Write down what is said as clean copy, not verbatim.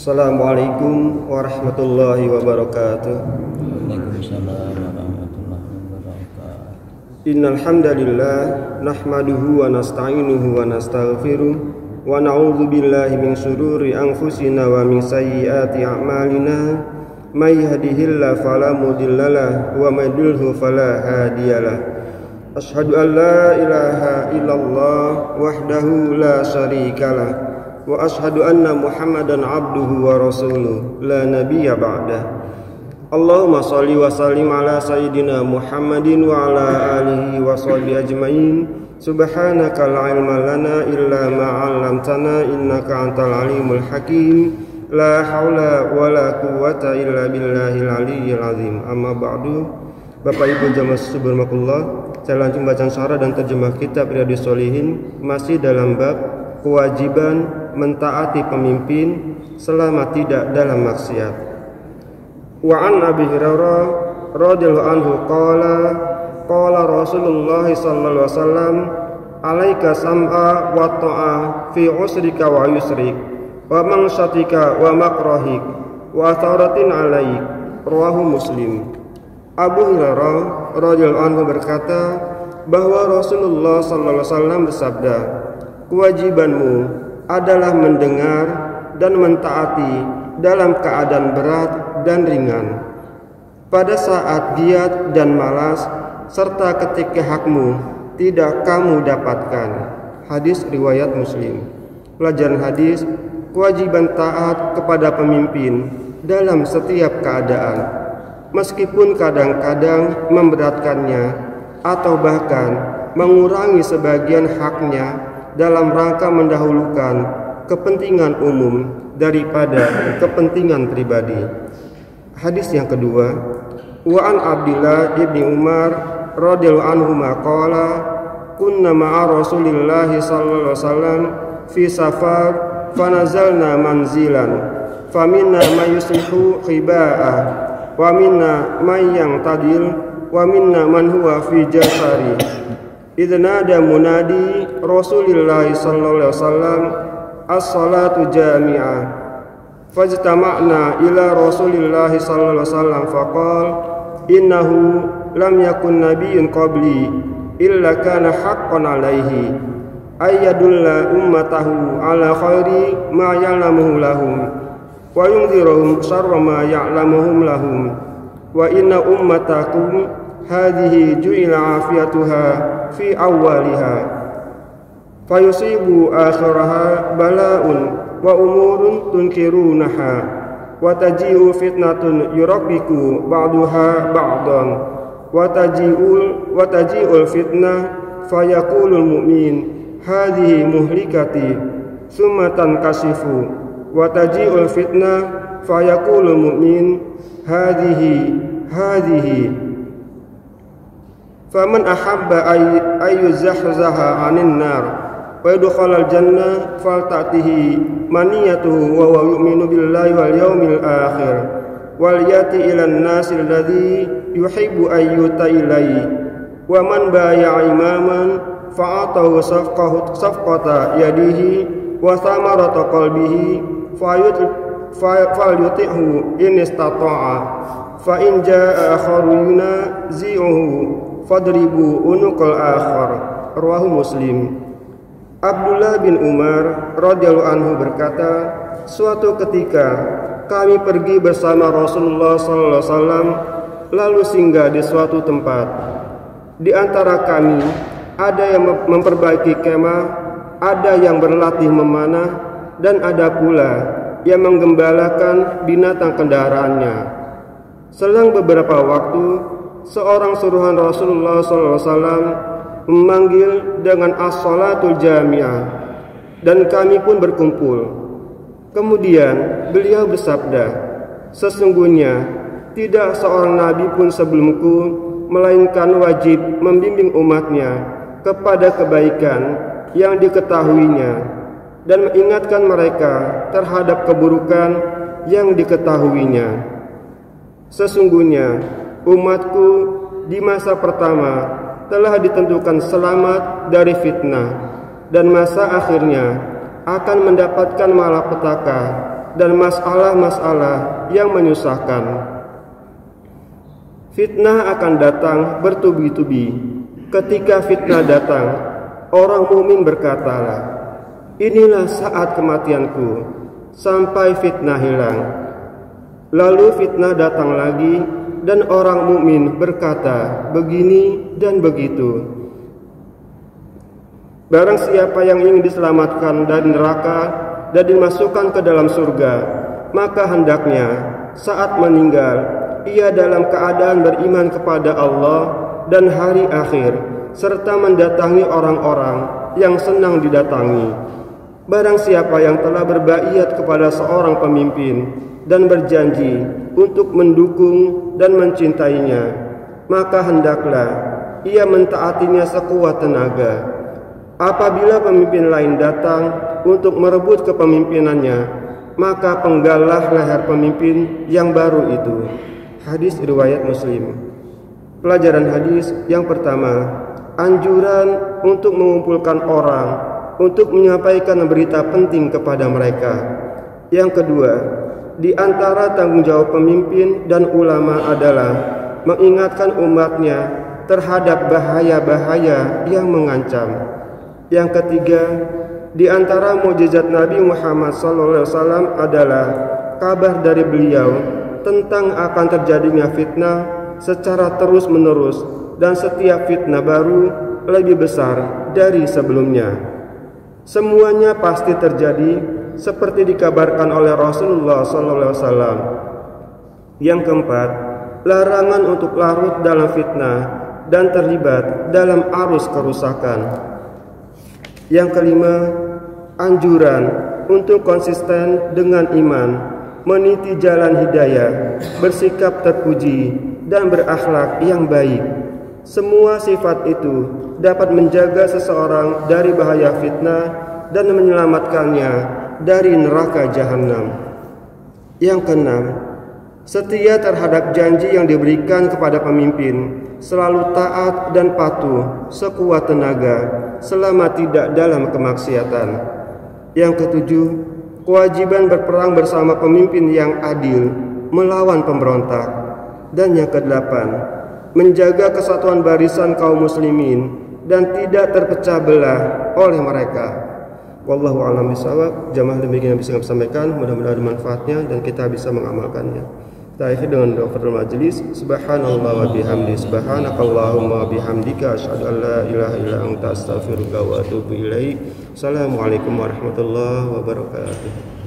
Assalamualaikum warahmatullahi wabarakatuh. Waalaikumsalam warahmatullahi wabarakatuh. Innal hamdalillah nahmaduhu wa nasta'inuhu wa nastaghfiruh wa na'udzu billahi min shururi anfusina wa min sayyiati a'malina. May yahdihillahu fala mudhillalah wa may yudlilhu fala hadiyalah. Asyhadu an la ilaha illallah wahdahu la syarikalah wa ashhadu anna Muhammadan abduhu wa rasuluh la nabiyya ba'dah. Allahumma shalli wa sallim ala sayyidina Muhammadin wa ala alihi wa sahbihi ajmain. Subhanaka la ilma lana illa ma 'allamtana innaka antal alimul hakim. La haula wa la quwwata illa billahil aliyyil azim. Amma ba'du. Bapak Ibu jamaah subhanallahi, saya lanjut bacaan syarah dan terjemah kitab Riyadhus Shalihin, masih dalam bab kewajiban mentaati pemimpin selama tidak dalam maksiat. Wa an Abi Hurairah radhiyallahu anhu qala Rasulullah sallallahu alaihi wasallam, alaika sam'a wa ta'a fi usrika wa yusrik wa mangshatika wa makrahik wa atharatin alaik. Rawahu Muslim. Abu Hurairah radhiyallahu anhu berkata bahwa Rasulullah sallallahu alaihi wasallam bersabda, kewajibanmu adalah mendengar dan mentaati dalam keadaan berat dan ringan, pada saat giat dan malas, serta ketika hakmu tidak kamu dapatkan. Hadis riwayat Muslim. Pelajaran hadis, kewajiban taat kepada pemimpin dalam setiap keadaan, meskipun kadang-kadang memberatkannya atau bahkan mengurangi sebagian haknya dalam rangka mendahulukan kepentingan umum daripada kepentingan pribadi. Hadis yang kedua, wa an Abdullah ibni Umar radhiyallahu anhu qala kunna ma'a Rasulillah sallallahu alaihi wasallam fi safar fanazalna manzilan faminna may yuslihu khiba'ah wa minna may yantadil wa minna man huwa fi jasari. Idnada munadi Rasulullah sallallahu alaihi wasallam as-salatu jami'ah fajtama'na ila Rasulillah sallallahu alaihi wasallam faqal innahu lam yakun nabiyyun qabli illa kana haqqan alaihi ayyadulla ummatahu ala khairi ma ya'lamuhu lahum wa yunziruhum syarra ma ya'lamuhum lahum wa inna ummatakum hadhihi ju'ila afiyatuha fi awwaliha fayusibu akhiraha bala'un wa umurun tunkirunaha wa taji'u fitnatun yurabbiku ba'duha ba'dan wa taji'ul fitnah fayaqulul mu'min hadhihi muhlikati summa tankashifu wa taji'ul fitnah fayaqulul mu'min hadhihi faman ahabba ayyuzahzaha 'anil nar wa yadkhulal jannah faltatihi maniyatuhu wa huwa yu'minu billahi wal yawmil akhir wal yati ilan nasil ladzi yuhibbu ayyuta ilaihi wa man baya'a imaman fa'atahu safqata yadihi wa thamarata qalbihi falyuti'hu in istata'a fa in jaa'a akharuna zi'uhu fadribu unuqal akhar. Rawahu Muslim. Abdullah bin Umar radhiyallahu anhu berkata, suatu ketika kami pergi bersama Rasulullah sallallahu alaihi wasallam lalu singgah di suatu tempat. Di antara kami ada yang memperbaiki kemah, ada yang berlatih memanah, dan ada pula yang menggembalakan binatang kendaraannya. Selang beberapa waktu, seorang suruhan Rasulullah SAW memanggil dengan as-salatul jami'ah, dan kami pun berkumpul. Kemudian beliau bersabda, sesungguhnya tidak seorang nabi pun sebelumku melainkan wajib membimbing umatnya kepada kebaikan yang diketahuinya dan mengingatkan mereka terhadap keburukan yang diketahuinya. Sesungguhnya umatku di masa pertama telah ditentukan selamat dari fitnah, dan masa akhirnya akan mendapatkan malapetaka dan masalah-masalah yang menyusahkan. Fitnah akan datang bertubi-tubi. Ketika fitnah datang, orang mukmin berkatalah, inilah saat kematianku, sampai fitnah hilang. Lalu fitnah datang lagi, dan orang mukmin berkata begini dan begitu. Barang siapa yang ingin diselamatkan dari neraka dan dimasukkan ke dalam surga, maka hendaknya saat meninggal ia dalam keadaan beriman kepada Allah dan hari akhir, serta mendatangi orang-orang yang senang didatangi. Barang siapa yang telah berbaiat kepada seorang pemimpin dan berjanji untuk mendukung dan mencintainya, maka hendaklah ia mentaatinya sekuat tenaga. Apabila pemimpin lain datang untuk merebut kepemimpinannya, maka penggallah leher pemimpin yang baru itu. Hadis riwayat Muslim. Pelajaran hadis yang pertama, anjuran untuk mengumpulkan orang untuk menyampaikan berita penting kepada mereka. Yang kedua, di antara tanggung jawab pemimpin dan ulama adalah mengingatkan umatnya terhadap bahaya-bahaya yang mengancam. Yang ketiga, di antara mukjizat Nabi Muhammad SAW adalah kabar dari beliau tentang akan terjadinya fitnah secara terus-menerus, dan setiap fitnah baru lebih besar dari sebelumnya. Semuanya pasti terjadi seperti dikabarkan oleh Rasulullah SAW. Yang keempat, larangan untuk larut dalam fitnah dan terlibat dalam arus kerusakan. Yang kelima, anjuran untuk konsisten dengan iman, meniti jalan hidayah, bersikap terpuji, dan berakhlak yang baik. Semua sifat itu dapat menjaga seseorang dari bahaya fitnah dan menyelamatkannya dari neraka jahanam. Yang keenam, setia terhadap janji yang diberikan kepada pemimpin, selalu taat dan patuh sekuat tenaga selama tidak dalam kemaksiatan. Yang ketujuh, kewajiban berperang bersama pemimpin yang adil melawan pemberontak. Dan yang kedelapan, menjaga kesatuan barisan kaum muslimin dan tidak terpecah belah oleh mereka. Wallahu a'lam bishawab. Jamaah demikian yang bisa kami sampaikan, mudah-mudahan ada manfaatnya dan kita bisa mengamalkannya. Kita akhiri dengan doa kafaratul majelis. Subhanallah wa bihamdi, subhanakallahumma wa bihamdika, asyhadu an la ilaha illa anta, astaghfiruka wa atubu ilaik. Assalamualaikum warahmatullahi wabarakatuh.